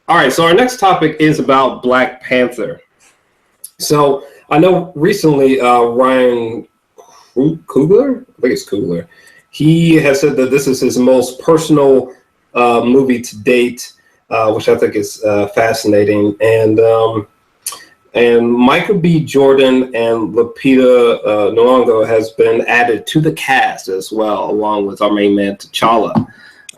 All right, so our next topic is about Black Panther. So I know recently Ryan Coogler, I think it's Coogler, he has said that this is his most personal movie to date, which I think is fascinating. And Michael B. Jordan and Lupita Nyong'o has been added to the cast as well, along with our main man T'Challa.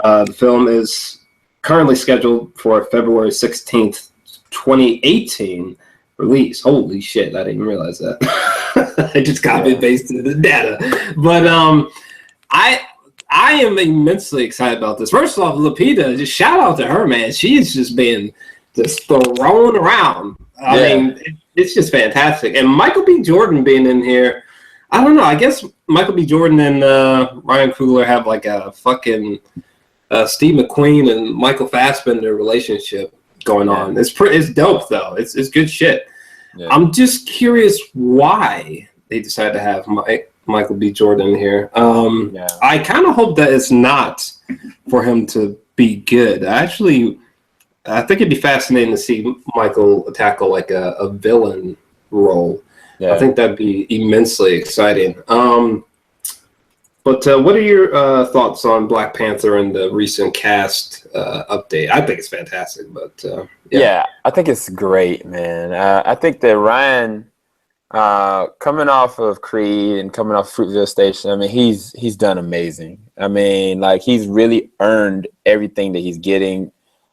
The film is currently scheduled for February 16th, 2018 release. Holy shit, I didn't realize that. I just copied and pasted the data. But I am immensely excited about this. First off, Lupita, just shout out to her, man. She's just been just thrown around. I mean, it's just fantastic. And Michael B. Jordan being in here, I don't know. I guess Michael B. Jordan and Ryan Coogler have like a fucking Steve McQueen and Michael Fassbender relationship going on. It's dope though. It's good shit. Yeah. I'm just curious why they decided to have Michael B. Jordan here. I kind of hope that it's not for him to be good. I think it'd be fascinating to see Michael tackle like a villain role. Yeah. I think that'd be immensely exciting. But what are your thoughts on Black Panther and the recent cast update? I think it's fantastic, but yeah, I think it's great, man. I think that Ryan, coming off of Creed and coming off Fruitvale Station, I mean, he's done amazing. I mean, like he's really earned everything that he's getting.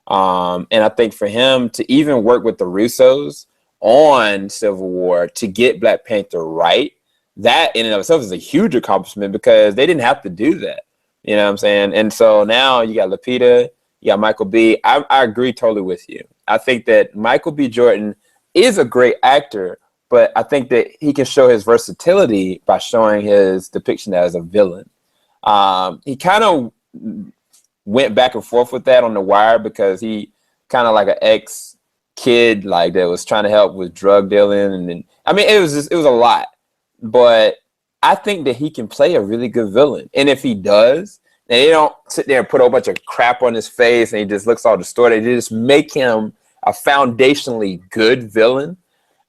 And I think for him to even work with the Russos on Civil War to get Black Panther right, that in and of itself is a huge accomplishment because they didn't have to do that. You know what I'm saying? And so now you got Lupita, you got Michael B. I agree totally with you. I think that Michael B. Jordan is a great actor, but I think that he can show his versatility by showing his depiction as a villain. He kind of went back and forth with that on The Wire because he kind of like an ex-kid like that was trying to help with drug dealing. And then, I mean, it was a lot. But I think that he can play a really good villain. And if he does, and they don't sit there and put a whole bunch of crap on his face and he just looks all distorted, they just make him a foundationally good villain,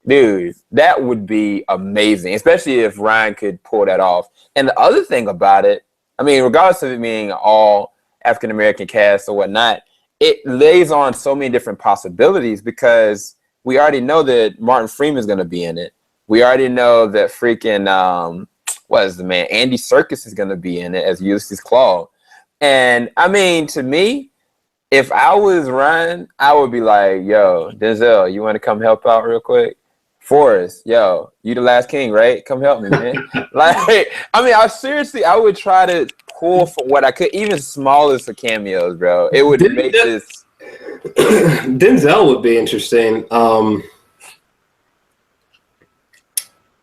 dude, that would be amazing, especially if Ryan could pull that off. And the other thing about it, I mean, regardless of it being all African-American cast or whatnot, it lays on so many different possibilities because we already know that Martin Freeman's going to be in it. We already know that freaking, what is the man? Andy Serkis is going to be in it as Ulysses Claw. And, I mean, to me, if I was Ryan, I would be like, yo, Denzel, you want to come help out real quick? Forrest, yo, you the last king, right? Come help me, man. Like, I mean, I would try to pull for what I could, even smallest of cameos, bro. It would make this. Denzel would be interesting.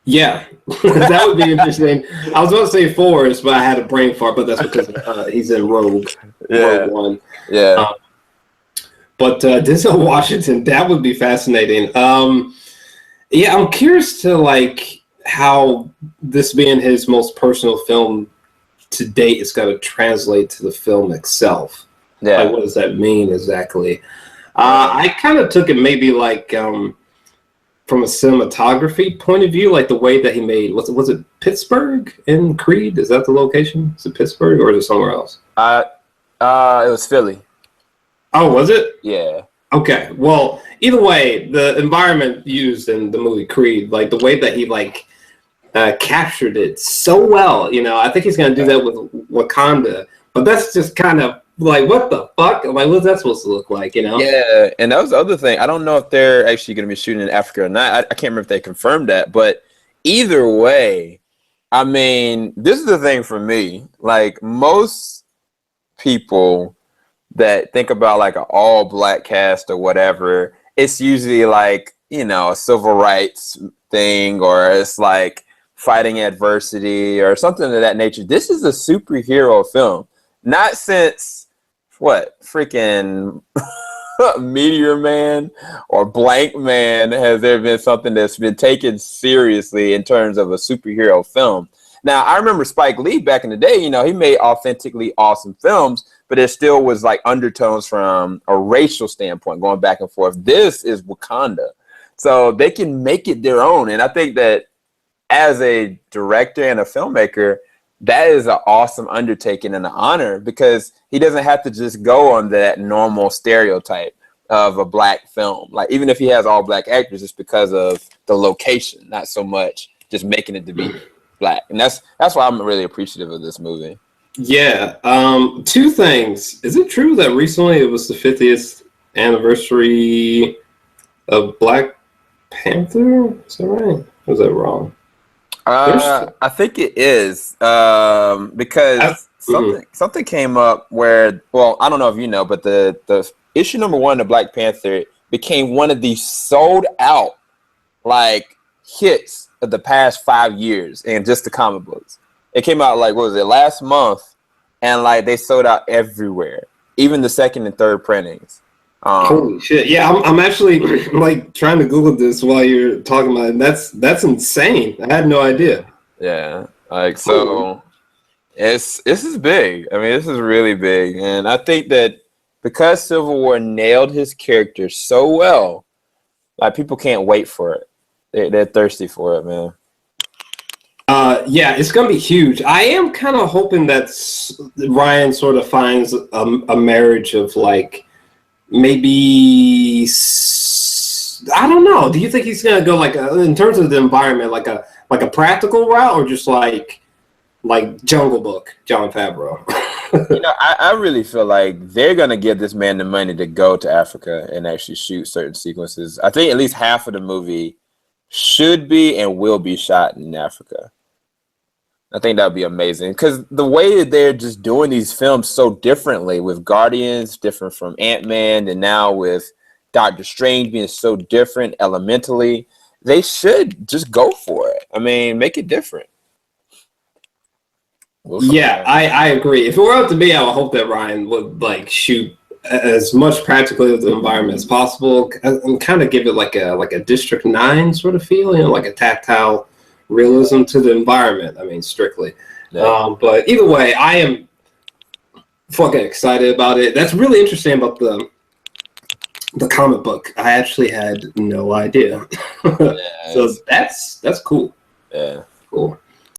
Yeah, that would be interesting. I was going to say Forrest, but I had a brain fart, but that's because he's in Rogue One. Yeah. But Denzel Washington, that would be fascinating. Yeah, I'm curious to like how this being his most personal film to date is going to translate to the film itself. Yeah. Like, what does that mean exactly? I kind of took it maybe like from a cinematography point of view, like the way that he made, was it Pittsburgh in Creed? Is that the location? Is it Pittsburgh or is it somewhere else? It was Philly. Oh, was it? Yeah. Okay. Well, either way, the environment used in the movie Creed, like the way that he like captured it so well, you know, I think he's going to do that with Wakanda, but that's just kind of like, what the fuck? Like, what's that supposed to look like, you know? Yeah, and that was the other thing. I don't know if they're actually going to be shooting in Africa or not. I can't remember if they confirmed that, but either way, I mean, this is the thing for me. Like, most people that think about like an all-black cast or whatever, it's usually like, you know, a civil rights thing, or it's like fighting adversity or something of that nature. This is a superhero film. Not since freaking Meteor Man or Blank Man has there been something that's been taken seriously in terms of a superhero film. Now, I remember Spike Lee back in the day, you know, he made authentically awesome films, but there still was like undertones from a racial standpoint going back and forth. This is Wakanda, so they can make it their own. And I think that as a director and a filmmaker, that is an awesome undertaking and an honor, because he doesn't have to just go on that normal stereotype of a black film. Like, even if he has all black actors, it's because of the location, not so much just making it to be black. And that's why I'm really appreciative of this movie. Yeah. Two things. Is it true that recently it was the 50th anniversary of Black Panther? Is that right? Or is that wrong? I think it is, because something came up where, well, I don't know if you know, but the issue number 1 of Black Panther became one of the sold out like hits of the past 5 years in just the comic books. It came out like, what was it, last month, and like they sold out everywhere, even the second and third printings. Holy shit! Yeah, I'm actually like trying to Google this while you're talking about it. That's insane. I had no idea. Yeah, like, so this is big. I mean, this is really big, and I think that because Civil War nailed his character so well, like, people can't wait for it. They're thirsty for it, man. Yeah, it's gonna be huge. I am kind of hoping that Ryan sort of finds a marriage of like, maybe, I don't know. Do you think he's gonna go like in terms of the environment, like a practical route, or just like Jungle Book, Jon Favreau? I really feel like they're gonna give this man the money to go to Africa and actually shoot certain sequences. I think at least half of the movie should be and will be shot in Africa. I think that would be amazing, because the way that they're just doing these films so differently, with Guardians different from Ant-Man, and now with Doctor Strange being so different elementally, they should just go for it. I mean, make it different. Yeah, I agree. If it were up to me, I would hope that Ryan would like shoot as much practically of the environment as possible, and kind of give it like a District 9 sort of feel, like a tactile realism to the environment. I mean, strictly. Yeah. But either way, I am fucking excited about it. That's really interesting about the comic book. I actually had no idea. Yeah, so that's cool. Yeah, cool.